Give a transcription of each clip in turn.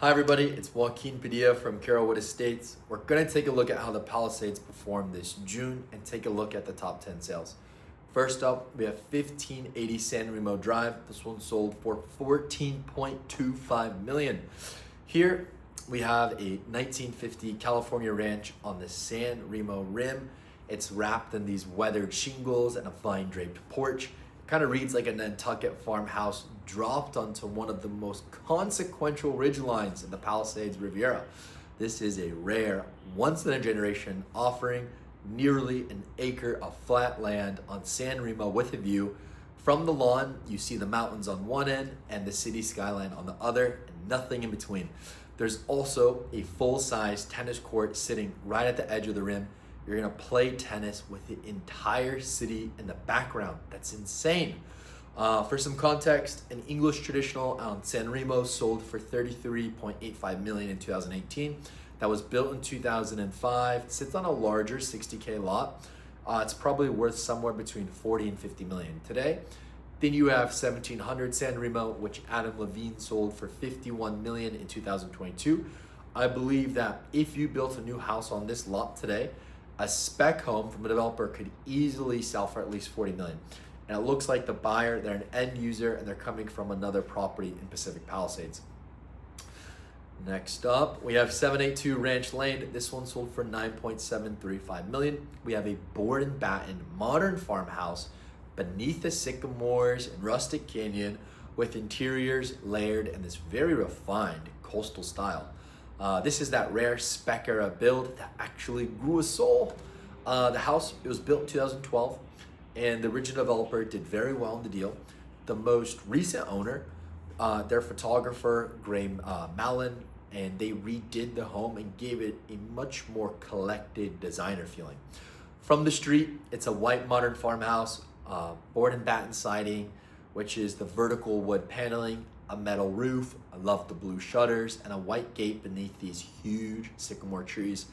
Hi everybody, it's Joaquin from Carrollwood Estates. We're going to take a look at how the Palisades performed this June and take a look at the top 10 sales. First up, we have 1580 San Remo Drive. This one sold for $14.25 million. Here we have a 1950 California ranch on the San Remo Rim. It's wrapped in these weathered shingles and a vine draped porch. Kind of reads like a Nantucket farmhouse dropped onto one of the most consequential ridgelines in the Palisades Riviera. This is a rare, once-in-a-generation offering, nearly an acre of flat land on San Remo with a view. From the lawn, you see the mountains on one end and the city skyline on the other, and nothing in between. There's also a full-size tennis court sitting right at the edge of the rim. You're gonna play tennis with the entire city in the background. That's insane. For some context, an English traditional on San Remo sold for $33.85 million in 2018. That was built in 2005. It sits on a larger 60K lot. It's probably worth somewhere between 40 and 50 million today. Then you have 1700 San Remo, which Adam Levine sold for 51 million in 2022. I believe that if you built a new house on this lot today, a spec home from a developer could easily sell for at least 40 million. And it looks like the buyer, they're an end user and they're coming from another property in Pacific Palisades. Next up, we have 782 Ranch Lane. This one sold for 9.735 million. We have a board and batten modern farmhouse beneath the sycamores in Rustic Canyon with interiors layered in this very refined coastal style. This is that rare spec era build that actually grew a soul. The house, it was built in 2012 and the original developer did very well in the deal. The most recent owner, their photographer, Charmel Ln, and they redid the home and gave it a much more collected designer feeling. From the street, it's a white modern farmhouse, board and batten siding, which is the vertical wood paneling, a metal roof, I love the blue shutters, and a white gate beneath these huge sycamore trees.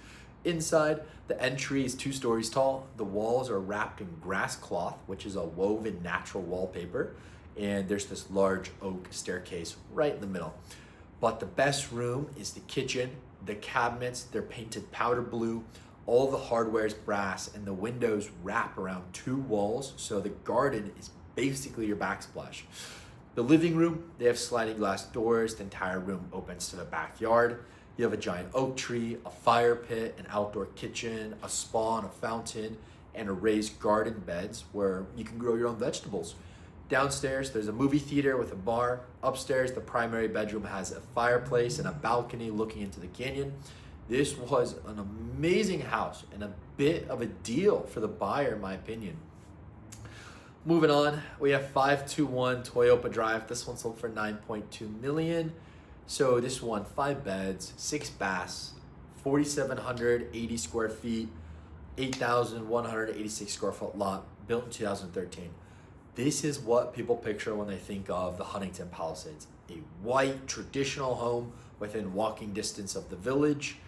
Inside, the entry is 2 stories tall. The walls are wrapped in grass cloth, which is a woven natural wallpaper, and there's this large oak staircase right in the middle. But the best room is the kitchen. The cabinets, they're painted powder blue. All the hardware is brass, and the windows wrap around 2 walls, so the garden is basically your backsplash. The living room, they have sliding glass doors. The entire room opens to the backyard. You have a giant oak tree, a fire pit, an outdoor kitchen, a spa and a fountain, and a raised garden beds where you can grow your own vegetables. Downstairs, there's a movie theater with a bar. Upstairs, the primary bedroom has a fireplace and a balcony looking into the canyon. This was an amazing house and a bit of a deal for the buyer, in my opinion. Moving on, we have 521 Toyopa Drive. This one sold for 9.2 million. So this one, 5 beds, 6 baths, 4,780 square feet, 8,186 square foot lot, built in 2013. This is what people picture when they think of the Huntington Palisades. A white traditional home within walking distance of the village.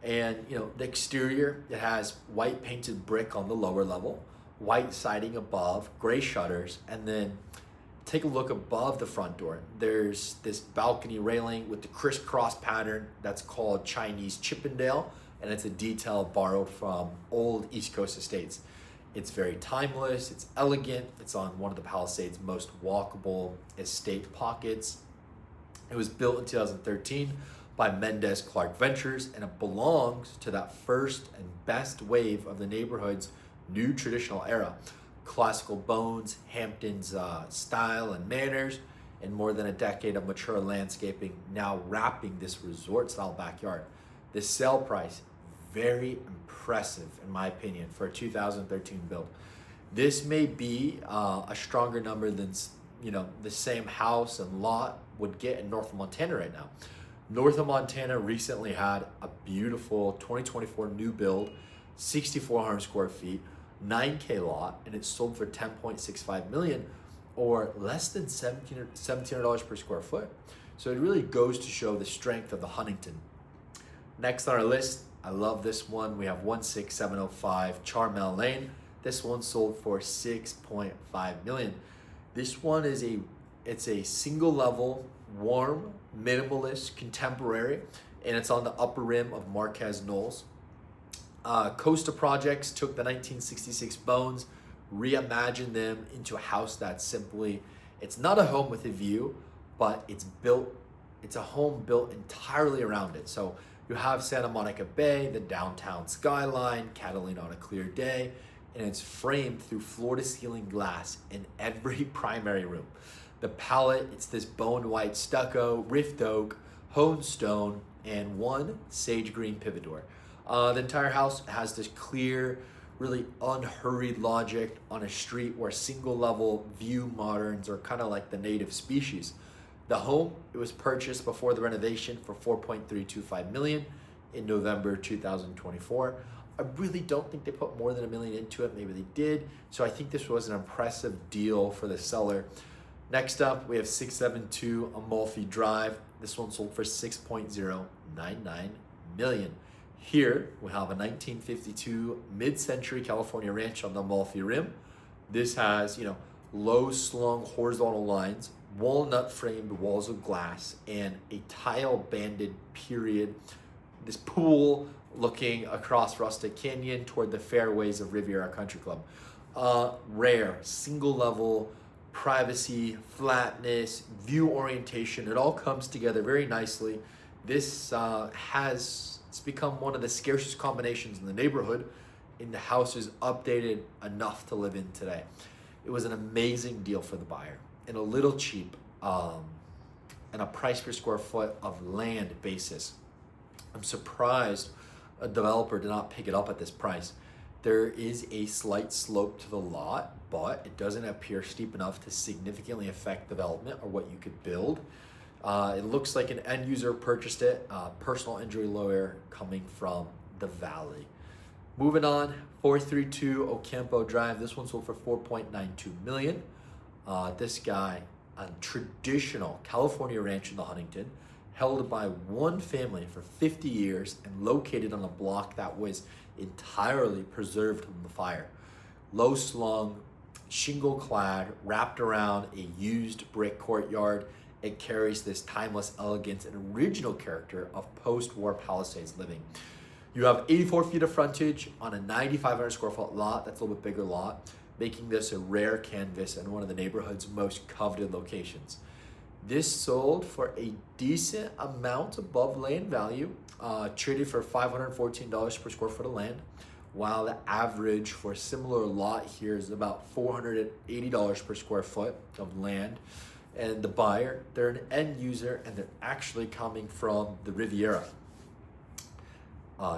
And the exterior, it has white painted brick on the lower level, white siding above, gray shutters, and then take a look above the front door. There's this balcony railing with the crisscross pattern that's called Chinese Chippendale, and it's a detail borrowed from old East Coast estates. It's very timeless, it's elegant, it's on one of the Palisades' most walkable estate pockets. It was built in 2013 by Mendez Clark Ventures, and it belongs to that first and best wave of the neighborhood's new traditional era. Classical bones, Hampton's style and manners, and more than a decade of mature landscaping now wrapping this resort-style backyard. The sale price, very impressive in my opinion for a 2013 build. This may be a stronger number than the same house and lot would get in North of Montana right now. North of Montana recently had a beautiful 2024 new build, 6,400 square feet, 9K lot, and it sold for 10.65 million, or less than $1,700 per square foot. So it really goes to show the strength of the Huntington. Next on our list, I love this one. We have 16705 Charmel Ln. This one sold for 6.5 million. This one is a single level warm, minimalist, contemporary, and it's on the upper rim of Marquez Knolls. Costa Projects took the 1966 bones, reimagined them into a house that's simply, it's not a home with a view, but it's a home built entirely around it. So you have Santa Monica Bay, the downtown skyline, Catalina on a clear day, and it's framed through floor-to-ceiling glass in every primary room. The palette, it's this bone white stucco, rift oak, honed stone, and one sage green pivot door. The entire house has this clear, really unhurried logic on a street where single level view moderns are kind of like the native species. The home, it was purchased before the renovation for $4.325 million in November 2024. I really don't think they put more than $1 million into it. Maybe they did. So I think this was an impressive deal for the seller. Next up, we have 672 Amalfi Drive. This one sold for $6.099 million. Here, we have a 1952 mid-century California ranch on the Amalfi Rim. This has, low slung horizontal lines, walnut framed walls of glass, and a tile banded period. This pool looking across Rustic Canyon toward the fairways of Riviera Country Club. Rare, single level, privacy, flatness, view orientation, it all comes together very nicely. This it's become one of the scarcest combinations in the neighborhood, and the house is updated enough to live in today. It was an amazing deal for the buyer and a little cheap, and a price per square foot of land basis. I'm surprised a developer did not pick it up at this price. There is a slight slope to the lot, but it doesn't appear steep enough to significantly affect development or what you could build. It looks like an end user purchased it, personal injury lawyer coming from the Valley. Moving on, 432 Ocampo Drive. This one sold for $4.92 million. This guy, a traditional California ranch in the Huntington, held by one family for 50 years and located on a block that was entirely preserved from the fire. Low slung, shingle clad, wrapped around a used brick courtyard. It carries this timeless elegance and original character of post-war Palisades living. You have 84 feet of frontage on a 9,500 square foot lot. That's a little bit bigger lot, making this a rare canvas and one of the neighborhood's most coveted locations. This sold for a decent amount above land value, traded for $514 per square foot of land, while the average for a similar lot here is about $480 per square foot of land. And the buyer, they're an end user, and they're actually coming from the Riviera.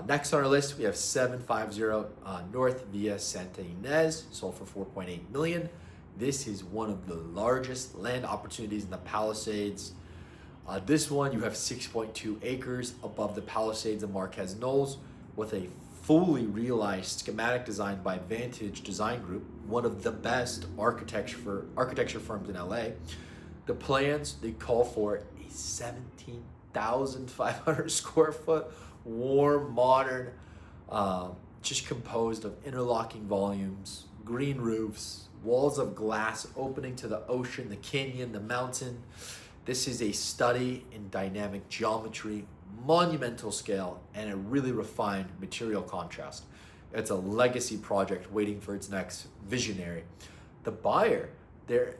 Next on our list, we have 750 North Via Santa Ynez, sold for $4.8 million. This is one of the largest land opportunities in the Palisades. This one, you have 6.2 acres above the Palisades and Marquez Knolls, with a fully realized schematic design by Vantage Design Group, one of the best architecture firms in LA. The plans, they call for a 17,500 square foot, warm, modern, just composed of interlocking volumes, green roofs, walls of glass opening to the ocean, the canyon, the mountain. This is a study in dynamic geometry, monumental scale, and a really refined material contrast. It's a legacy project waiting for its next visionary. The buyer, they're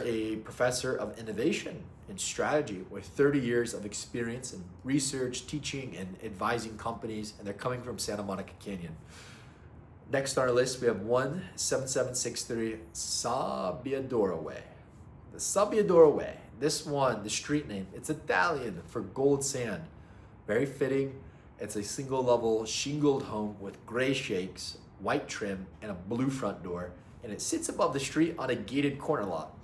a professor of innovation and strategy with 30 years of experience in research, teaching, and advising companies, and they're coming from Santa Monica Canyon. Next on our list, we have 17763 Sabbiadoro Way. The Sabbiadoro Way. This one, the street name, it's Italian for gold sand. Very fitting. It's a single level shingled home with gray shakes, white trim, and a blue front door. And it sits above the street on a gated corner lot.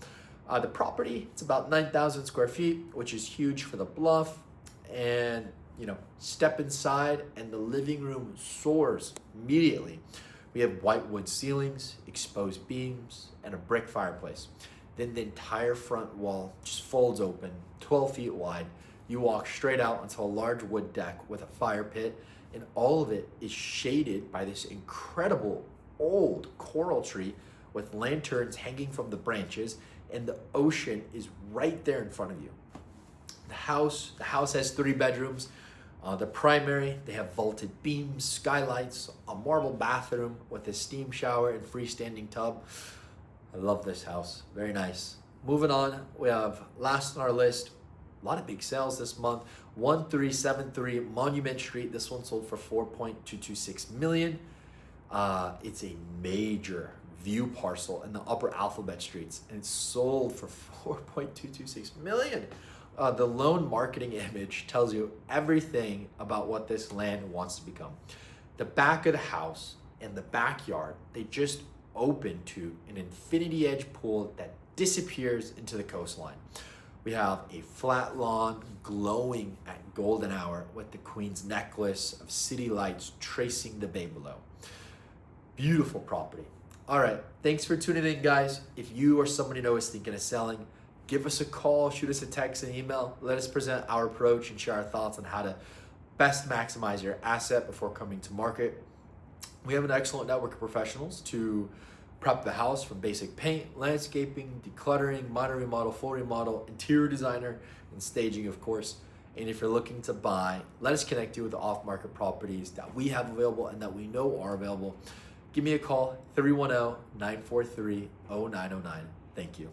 The property, it's about 9,000 square feet, which is huge for the bluff. And, step inside and the living room soars immediately. We have white wood ceilings, exposed beams, and a brick fireplace. Then the entire front wall just folds open, 12 feet wide. You walk straight out onto a large wood deck with a fire pit, and all of it is shaded by this incredible old coral tree with lanterns hanging from the branches, and the ocean is right there in front of you. the house. The house has 3 bedrooms. The primary, they have vaulted beams, skylights, a marble bathroom with a steam shower and freestanding tub. I love this house, very nice. Moving on, we have last on our list, a lot of big sales this month. 1373 Monument Street. This one sold for 4.226 million. It's a major view parcel in the upper alphabet streets, and it's sold for 4.226 million. The loan marketing image tells you everything about what this land wants to become. The back of the house and the backyard, they just open to an infinity edge pool that disappears into the coastline. We have a flat lawn glowing at golden hour with the Queen's necklace of city lights tracing the bay below. Beautiful property. All right, thanks for tuning in, guys. If you or someone you know is thinking of selling, give us a call, shoot us a text, and email. Let us present our approach and share our thoughts on how to best maximize your asset before coming to market. We have an excellent network of professionals to prep the house from basic paint, landscaping, decluttering, minor remodel, full remodel, interior designer, and staging, of course. And if you're looking to buy, let us connect you with the off-market properties that we have available and that we know are available. Give me a call, 310-943-0909. Thank you.